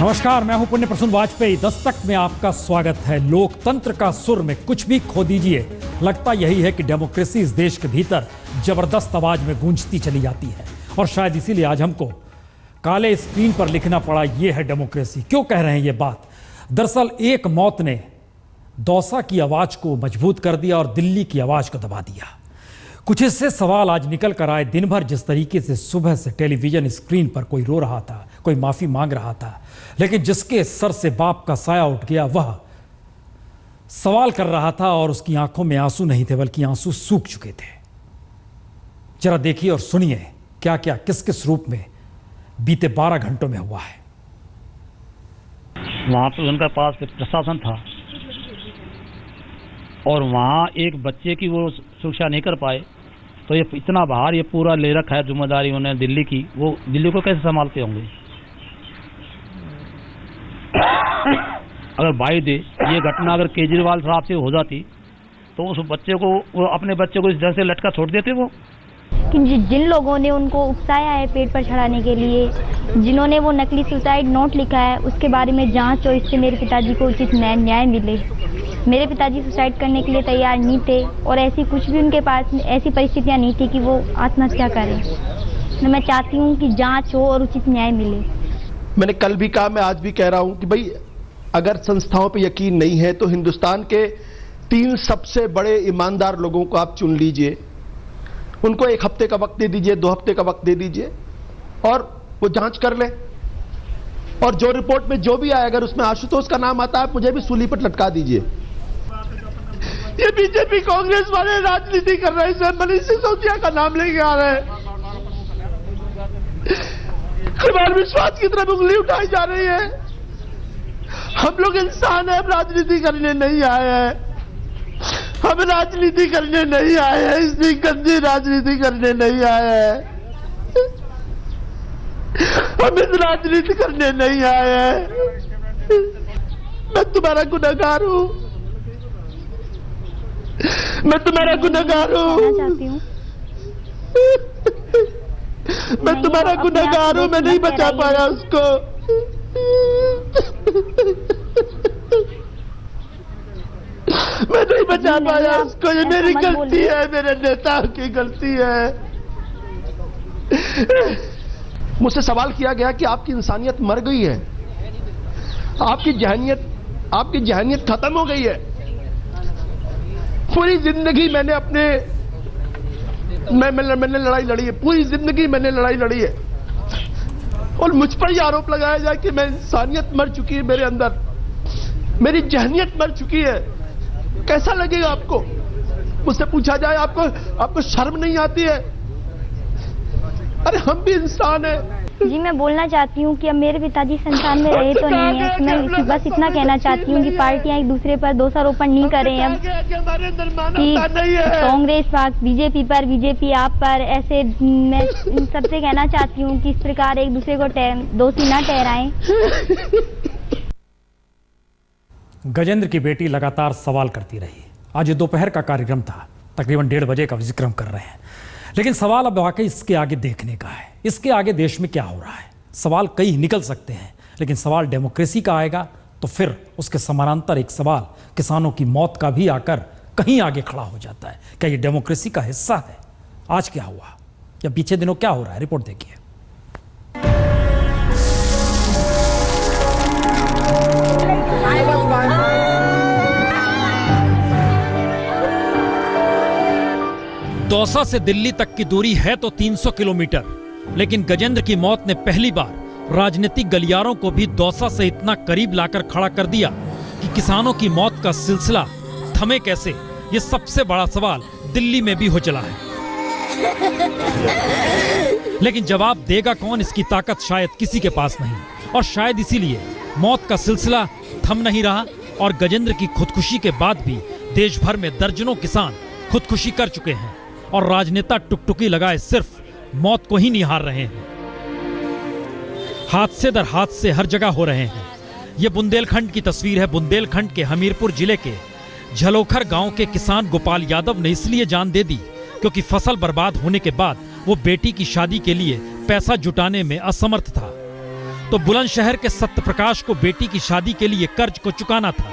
नमस्कार, मैं हूं पुण्य प्रसून वाजपेयी। दस्तक में आपका स्वागत है। लोकतंत्र का सुर में कुछ भी खो दीजिए, लगता यही है कि डेमोक्रेसी इस देश के भीतर जबरदस्त आवाज में गूंजती चली जाती है। और शायद इसीलिए आज हमको काले स्क्रीन पर लिखना पड़ा, ये है डेमोक्रेसी। क्यों कह रहे हैं ये बात? दरअसल एक मौत ने दौसा की आवाज को मजबूत कर दिया और दिल्ली की आवाज को दबा दिया। कुछ इससे सवाल आज निकल कर आए। दिन भर जिस तरीके से सुबह से टेलीविजन स्क्रीन पर कोई रो रहा था, कोई माफी मांग रहा था, लेकिन जिसके सर से बाप का साया उठ गया वह सवाल कर रहा था और उसकी आंखों में आंसू नहीं थे बल्कि आंसू सूख चुके थे। जरा देखिए और सुनिए क्या क्या किस किस रूप में बीते 12 घंटों में हुआ है। वहाँ पे उनका पास प्रशासन था और वहाँ एक बच्चे की वो सुरक्षा नहीं कर पाए, तो ये इतना बाहर ये पूरा ले रखा है जिम्मेदारी उन्हें दिल्ली की। वो दिल्ली को कैसे संभालते होंगे? अगर बाई दे ये घटना अगर केजरीवाल साहब से हो जाती तो उस बच्चे को, वो अपने बच्चे को इस तरह से लटका छोड़ देते। वो जिन लोगों ने उनको उकसाया है पेट पर चढ़ाने के लिए, जिन्होंने वो नकली सुसाइड नोट लिखा है, उसके बारे में जांच हो, इससे मेरे पिताजी को उचित न्याय मिले। मेरे पिताजी सुसाइड करने के लिए तैयार नहीं थे और ऐसी कुछ भी उनके पास ऐसी परिस्थितियां नहीं थी कि वो आत्महत्या करें। तो मैं चाहती हूँ कि जांच हो और उचित न्याय मिले। मैंने कल भी कहा, मैं आज भी कह रहा हूँ कि भाई अगर संस्थाओं पे यकीन नहीं है तो हिंदुस्तान के 3 सबसे बड़े ईमानदार लोगों को आप चुन लीजिए, उनको 1 हफ्ते का वक्त दे दीजिए, 2 हफ्ते का वक्त दे दीजिए और वो जांच कर ले। और जो रिपोर्ट में जो भी आए, अगर उसमें आशुतोष का नाम आता है, मुझे भी सूली पर लटका दीजिए। ये बीजेपी कांग्रेस वाले राजनीति कर रहे हैं, मनीष सिसोदिया का नाम लेके आ रहे हैं। हमारे विश्वास की तरफ उंगली उठाई जा रही है। हम लोग इंसान हैं, राजनीति करने नहीं आए हैं। हम राजनीति करने नहीं आए हैं, इतनी गंदी राजनीति करने नहीं आए हैं। हम इस राजनीति करने नहीं आए हैं। मैं तुम्हारा गुनहगार हूं, मैं तुम्हारा गुनहगार हूं, मैं तुम्हारा गुनहगार हूं। मैं नहीं बचा पाया उसको। मैं नहीं बचा पाया उसको। ये मेरी गलती है, मेरे नेता की गलती है। मुझसे सवाल किया गया कि आपकी इंसानियत मर गई है, आपकी जहनियत खत्म हो गई है। पूरी जिंदगी मैंने लड़ाई लड़ी है, पूरी जिंदगी मैंने लड़ाई लड़ी है और मुझ पर यह आरोप लगाया जाए कि मैं इंसानियत मर चुकी है, मेरे अंदर मेरी जहनियत मर चुकी है। कैसा लगेगा आपको? मुझसे पूछा जाए आपको शर्म नहीं आती है? अरे हम भी इंसान हैं। जी, मैं बोलना चाहती हूँ कि अब मेरे पिताजी संसार में रहे तो नहीं है। तो मैं बस इतना कहना चाहती हूँ कि पार्टियां एक दूसरे पर दोषारोपण नहीं करें अब, कि कांग्रेस बीजेपी पर, बीजेपी आप पर, ऐसे मैं सबसे कहना चाहती हूँ कि इस प्रकार एक दूसरे को दोषी ना ठहराएं। गजेंद्र की बेटी लगातार सवाल करती रही। आज ये दोपहर का कार्यक्रम था, तकरीबन 1:30 बजे का विक्रम कर रहे हैं, लेकिन सवाल अब वाकई इसके आगे देखने का है। इसके आगे देश में क्या हो रहा है? सवाल कई निकल सकते हैं, लेकिन सवाल डेमोक्रेसी का आएगा तो फिर उसके समानांतर एक सवाल किसानों की मौत का भी आकर कहीं आगे खड़ा हो जाता है। क्या ये डेमोक्रेसी का हिस्सा है? आज क्या हुआ या पीछे दिनों क्या हो रहा है, रिपोर्ट देखिए। दौसा से दिल्ली तक की दूरी है तो 300 किलोमीटर, लेकिन गजेंद्र की मौत ने पहली बार राजनीतिक गलियारों को भी दौसा से इतना करीब लाकर खड़ा कर दिया कि किसानों की मौत का सिलसिला थमे कैसे, ये सबसे बड़ा सवाल दिल्ली में भी हो चला है। लेकिन जवाब देगा कौन, इसकी ताकत शायद किसी के पास नहीं, और शायद इसीलिए मौत का सिलसिला थम नहीं रहा और गजेंद्र की खुदकुशी के बाद भी देश भर में दर्जनों किसान खुदकुशी कर चुके हैं और राजनेता टुकटुकी लगाए सिर्फ मौत को ही निहार रहे हैं। हादसे दर हादसे हर जगह हो रहे हैं। यह बुंदेलखंड की तस्वीर है। बुंदेलखंड के हमीरपुर जिले के झलोखर गांव के किसान गोपाल यादव ने इसलिए जान दे दी क्योंकि फसल बर्बाद होने के बाद वो बेटी की शादी के लिए पैसा जुटाने में असमर्थ था। तो बुलंदशहर के सत्यप्रकाश को बेटी की शादी के लिए कर्ज को चुकाना था,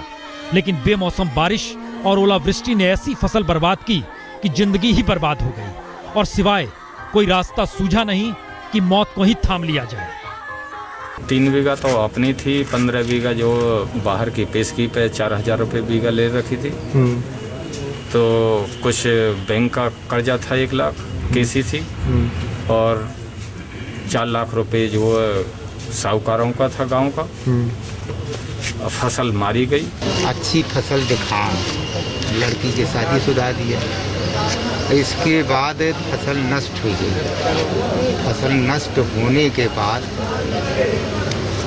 लेकिन बेमौसम बारिश और ओलावृष्टि ने ऐसी फसल बर्बाद की कि जिंदगी ही बर्बाद हो गई और सिवाय कोई रास्ता सूझा नहीं कि मौत को ही थाम लिया जाए। 3 बीघा तो अपनी थी, 15 बीघा जो बाहर की पेशगी पे 4000 रुपये बीघा ले रखी थी। तो कुछ बैंक का कर्जा था 1 लाख केसी थी और 4 लाख रुपए जो साहूकारों का था गांव का। फसल मारी गई। अच्छी फसल दिखा, लड़की की शादी सुधा दी है, इसके बाद फसल नष्ट हो गई। फसल नष्ट होने के बाद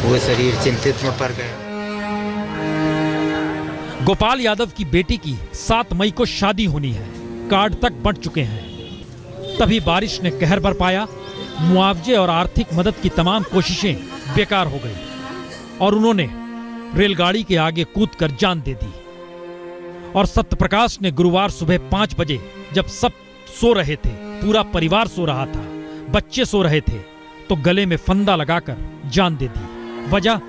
वो शरीर चिंतित में पड़ गया। गोपाल यादव की बेटी की 7 मई को शादी होनी है, कार्ड तक बंट चुके हैं। तभी बारिश ने कहर बरपाया, मुआवजे और आर्थिक मदद की तमाम कोशिशें बेकार हो गई और उन्होंने रेलगाड़ी के आगे कूदकर जान दे दी। और सत्यप्रकाश ने गुरुवार सुबह 5 बजे, जब सब सो रहे थे, पूरा परिवार सो रहा था, बच्चे सो रहे थे, तो गले में फंदा लगाकर जान दे दी। वजह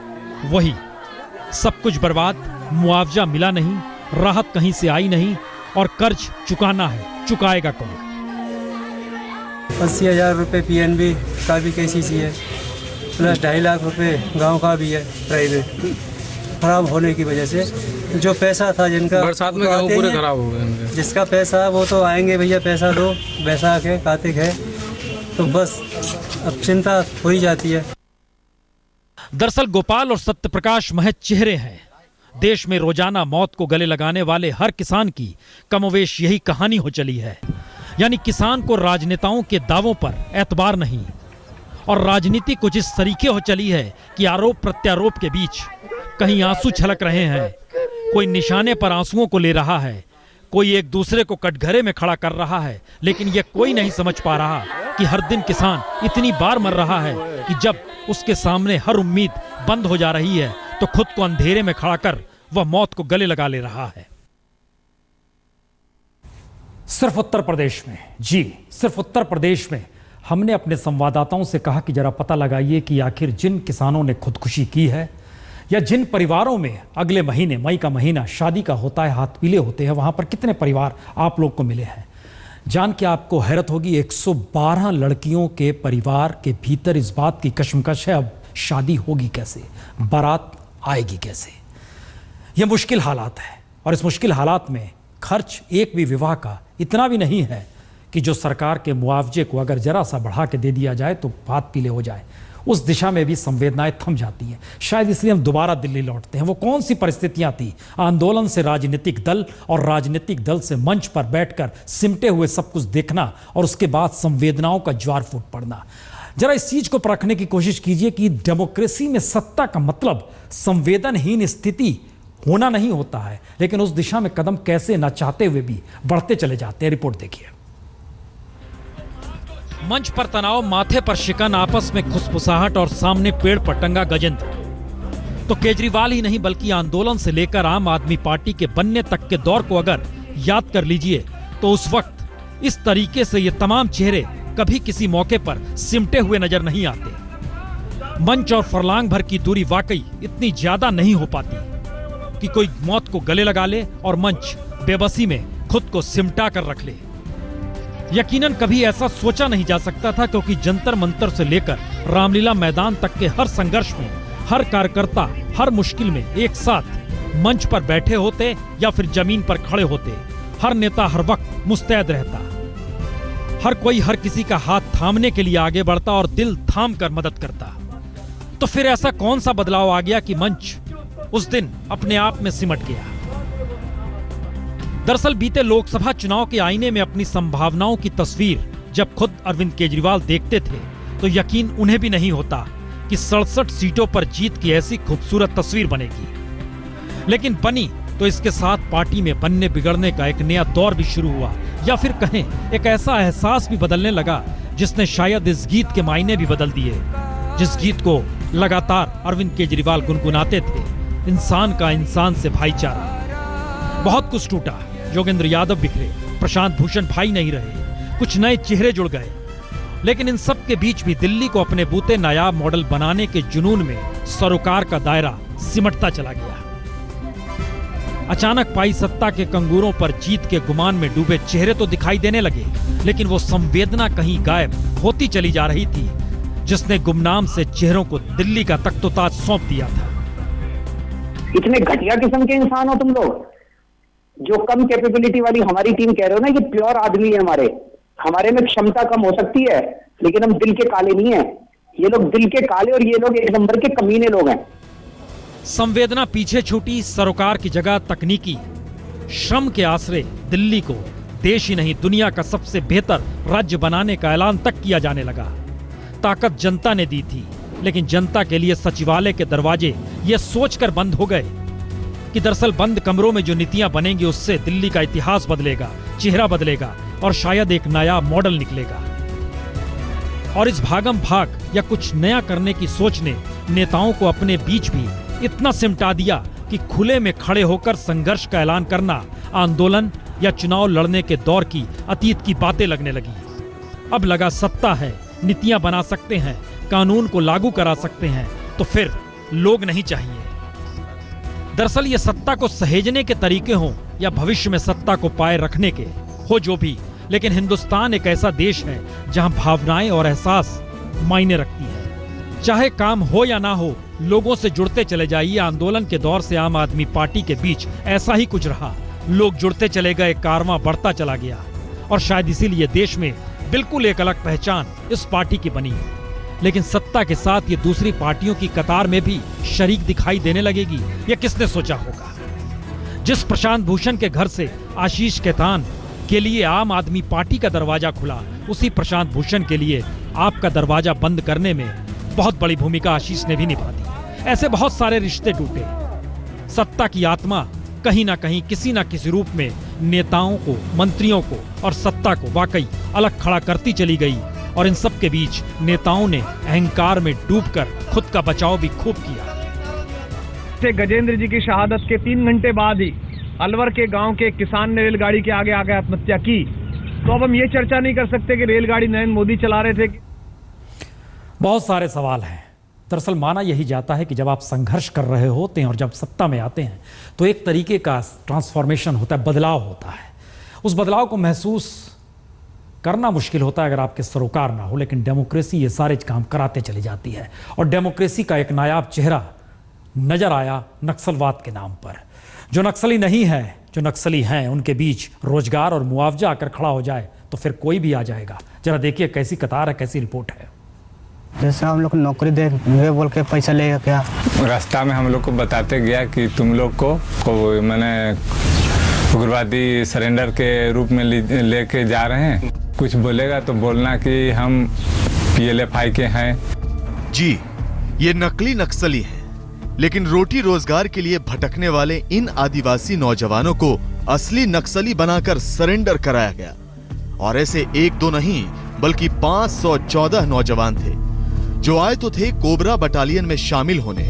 वही, सब कुछ बर्बाद, मुआवजा मिला नहीं, राहत कहीं से आई नहीं और कर्ज चुकाना है, चुकाएगा कौन? 80,000 रुपये PNB का भी KCC है, प्लस 2.5 लाख रुपए गांव का भी है प्राइवेट। खराब होने की वजह से जो पैसा था जिनका, बरसात में गाँव पूरे खराब हो गए। जिसका पैसा वो तो आएंगे, भैया पैसा दो, बैसाख है, कार्तिक है, तो बस अब चिंता हो ही जाती है। दरअसल गोपाल और सत्यप्रकाश महज चेहरे हैं। देश में रोजाना मौत को गले लगाने वाले हर किसान की कमोवेश यही कहानी हो चली है। यानी किसान को राजनेताओं के दावों पर एतबार नहीं और राजनीति कुछ इस तरीके हो चली है कि आरोप प्रत्यारोप के बीच कहीं आंसू छलक रहे हैं, कोई निशाने पर आंसुओं को ले रहा है, कोई एक दूसरे को कटघरे में खड़ा कर रहा है, लेकिन यह कोई नहीं समझ पा रहा कि हर दिन किसान इतनी बार मर रहा है कि जब उसके सामने हर उम्मीद बंद हो जा रही है तो खुद को अंधेरे में खड़ा कर वह मौत को गले लगा ले रहा है। सिर्फ उत्तर प्रदेश में, जी सिर्फ उत्तर प्रदेश में हमने अपने संवाददाताओं से कहा कि जरा पता लगाइए कि आखिर जिन किसानों ने खुदकुशी की है या जिन परिवारों में अगले महीने, मई का महीना शादी का होता है, हाथ पीले होते हैं, वहां पर कितने परिवार आप लोग को मिले हैं। जान के आपको हैरत होगी, 112 लड़कियों के परिवार के भीतर इस बात की कशमकश है, अब शादी होगी कैसे, बारात आएगी कैसे। यह मुश्किल हालात है और इस मुश्किल हालात में खर्च एक भी विवाह का इतना भी नहीं है कि जो सरकार के मुआवजे को अगर जरा सा बढ़ा के दे दिया जाए तो हाथ पीले हो जाए। उस दिशा में भी संवेदनाएं थम जाती हैं। शायद इसलिए हम दोबारा दिल्ली लौटते हैं। वो कौन सी परिस्थितियां थी, आंदोलन से राजनीतिक दल और राजनीतिक दल से मंच पर बैठकर सिमटे हुए सब कुछ देखना और उसके बाद संवेदनाओं का ज्वार फूट पड़ना। जरा इस चीज को परखने की कोशिश कीजिए कि डेमोक्रेसी में सत्ता का मतलब संवेदनहीन स्थिति होना नहीं होता है, लेकिन उस दिशा में कदम कैसे ना चाहते हुए भी बढ़ते चले जाते हैं। रिपोर्ट देखिए। मंच पर तनाव, माथे पर शिकन, आपस में खुसफुसाहट और सामने पेड़ पर टंगा गजेंद्र। तो केजरीवाल ही नहीं बल्कि आंदोलन से लेकर आम आदमी पार्टी के बनने तक के दौर को अगर याद कर लीजिए तो उस वक्त इस तरीके से ये तमाम चेहरे कभी किसी मौके पर सिमटे हुए नजर नहीं आते। मंच और फरलांग भर की दूरी वाकई इतनी ज्यादा नहीं हो पाती कि कोई मौत को गले लगा ले और मंच बेबसी में खुद को सिमटा कर रख ले। यकीनन कभी ऐसा सोचा नहीं जा सकता था, क्योंकि जंतर मंतर से लेकर रामलीला मैदान तक के हर संघर्ष में हर कार्यकर्ता हर मुश्किल में एक साथ मंच पर बैठे होते या फिर जमीन पर खड़े होते। हर नेता हर वक्त मुस्तैद रहता, हर कोई हर किसी का हाथ थामने के लिए आगे बढ़ता और दिल थाम कर मदद करता। तो फिर ऐसा कौन सा बदलाव आ गया कि मंच उस दिन अपने आप में सिमट गया। दरअसल बीते लोकसभा चुनाव के आईने में अपनी संभावनाओं की तस्वीर जब खुद अरविंद केजरीवाल देखते थे तो यकीन उन्हें भी नहीं होता कि 67 सीटों पर जीत की ऐसी खूबसूरत तस्वीर बनेगी। लेकिन बनी तो इसके साथ पार्टी में बनने बिगड़ने का एक नया दौर भी शुरू हुआ, या फिर कहें एक ऐसा एहसास भी बदलने लगा जिसने शायद इस गीत के मायने भी बदल दिए, जिस गीत को लगातार अरविंद केजरीवाल गुनगुनाते थे, इंसान का इंसान से भाईचारा। बहुत कुछ टूटा, योगेंद्र यादव बिखरे, प्रशांत भूषण भाई नहीं रहे, कुछ नए चेहरे जुड़ गए लेकिन इन सब के बीच भी दिल्ली को अपने बूते नायाब मॉडल बनाने के जुनून में सरोकार का दायरा सिमटता चला गया। अचानक पाई सत्ता के कंगूरों पर जीत के गुमान में डूबे चेहरे तो दिखाई देने लगे, लेकिन वो संवेदना कहीं गायब होती चली जा रही थी जिसने गुमनाम से चेहरों को दिल्ली का तख्तोताज सौंप दिया था। इतने घटिया किस्म के इंसान हो तुम लोग, जो कम कैपेबिलिटी वाली हमारी टीम कह रहे हो ना, ये प्योर आदमी है। हमारे में क्षमता कम हो सकती है, लेकिन हम दिल के काले नहीं है। ये लोग दिल के काले और ये लोग एक नंबर के कमीने लोग हैं। संवेदना पीछे छूटी, सरोकार की जगह तकनीकी श्रम के आसरे दिल्ली को देश ही नहीं दुनिया का सबसे बेहतर राज्य बनाने का ऐलान तक किया जाने लगा। ताकत जनता ने दी थी, लेकिन जनता के लिए सचिवालय के दरवाजे ये सोचकर बंद हो गए कि दरअसल बंद कमरों में जो नीतियां बनेंगी उससे दिल्ली का इतिहास बदलेगा, चेहरा बदलेगा और शायद एक नया मॉडल निकलेगा। और इस भागम भाग या कुछ नया करने की सोच ने नेताओं को अपने बीच भी इतना सिमटा दिया कि खुले में खड़े होकर संघर्ष का ऐलान करना आंदोलन या चुनाव लड़ने के दौर की अतीत की बातें लगने लगी। अब लगा सत्ता है, नीतियां बना सकते हैं, कानून को लागू करा सकते हैं, तो फिर लोग नहीं चाहिए। दरअसल ये सत्ता को सहेजने के तरीके हों या भविष्य में सत्ता को पाए रखने के हो, जो भी, लेकिन हिंदुस्तान एक ऐसा देश है जहां भावनाएं और एहसास मायने रखती है। चाहे काम हो या ना हो, लोगों से जुड़ते चले जाइए। आंदोलन के दौर से आम आदमी पार्टी के बीच ऐसा ही कुछ रहा। लोग जुड़ते चले गए, कारवां बढ़ता चला गया और शायद इसीलिए देश में बिल्कुल एक अलग पहचान इस पार्टी की बनी। लेकिन सत्ता के साथ ये दूसरी पार्टियों की कतार में भी शरीक दिखाई देने लगेगी, ये किसने सोचा होगा। जिस प्रशांत भूषण के घर से आशीष खेतान के लिए आम आदमी पार्टी का दरवाजा खुला, उसी प्रशांत भूषण के लिए आपका दरवाजा बंद करने में बहुत बड़ी भूमिका आशीष ने भी निभा दी। ऐसे बहुत सारे रिश्ते टूटे। सत्ता की आत्मा कहीं ना कहीं किसी ना किसी रूप में नेताओं को, मंत्रियों को और सत्ता को वाकई अलग खड़ा करती चली गई। और इन सब के बीच नेताओं ने अहंकार में डूबकर खुद का बचाव भी खूब किया। गजेंद्र जी की शहादत के 3 घंटे बाद ही अलवर के गांव के किसान ने रेलगाड़ी के आगे आगे आत्महत्या की, तो अब हम ये चर्चा नहीं कर सकते कि रेलगाड़ी नरेंद्र मोदी चला रहे थे। बहुत सारे सवाल हैं। दरअसल माना यही जाता है कि जब आप संघर्ष कर रहे होते हैं और जब सत्ता में आते हैं तो एक तरीके का ट्रांसफॉर्मेशन होता है, बदलाव होता है। उस बदलाव को महसूस करना मुश्किल होता है अगर आपके सरोकार ना हो, लेकिन डेमोक्रेसी ये सारे काम कराते चली जाती है। और डेमोक्रेसी का एक नायाब चेहरा नजर आया नक्सलवाद के नाम पर। जो नक्सली नहीं है, जो नक्सली हैं, उनके बीच रोजगार और मुआवजा आकर खड़ा हो जाए तो फिर कोई भी आ जाएगा। जरा देखिए कैसी कतार है, कैसी रिपोर्ट है। जैसे हम लोग नौकरी देंगे बोल के पैसा लेगा क्या? रास्ता में हम लोग को बताते गया कि तुम लोग को मैंने उग्रवादी सरेंडर के रूप में लेके जा रहे हैं। कुछ बोलेगा तो बोलना कि हम PLFI के हैं। जी, ये नकली नक्सली हैं, लेकिन रोटी रोजगार के लिए भटकने वाले इन आदिवासी नौजवानों को असली नक्सली बनाकर सरेंडर कराया गया। और ऐसे 1-2 नहीं बल्कि 514 नौजवान थे जो आए तो थे कोबरा बटालियन में शामिल होने,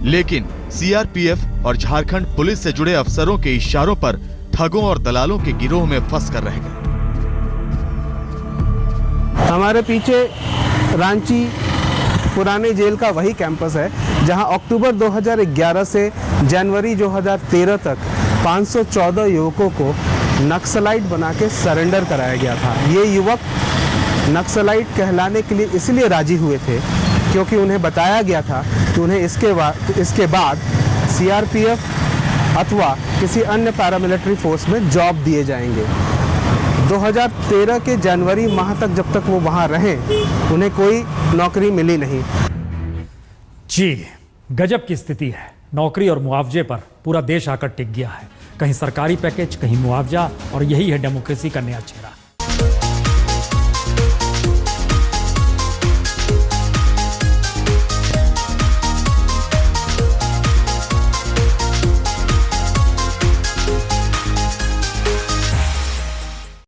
लेकिन CRPF और झारखंड पुलिस से जुड़े अफसरों के इशारों पर ठगों और दलालों के गिरोह में फंस कर रह गए। हमारे पीछे रांची पुराने जेल का वही कैंपस है जहां अक्टूबर 2011 से जनवरी 2013 तक 514 युवकों को नक्सलाइट बना के सरेंडर कराया गया था। ये युवक नक्सलाइट कहलाने के लिए इसलिए राजी हुए थे क्योंकि उन्हें बताया गया था कि उन्हें इसके बाद CRPF अथवा किसी अन्य पैरामिलिट्री फोर्स में जॉब दिए जाएंगे। 2013 के जनवरी माह तक जब तक वो वहाँ रहे, उन्हें कोई नौकरी मिली नहीं। जी, गजब की स्थिति है। नौकरी और मुआवजे पर पूरा देश आकर टिक गया है। कहीं सरकारी पैकेज, कहीं मुआवजा, और यही है डेमोक्रेसी का नया चेहरा।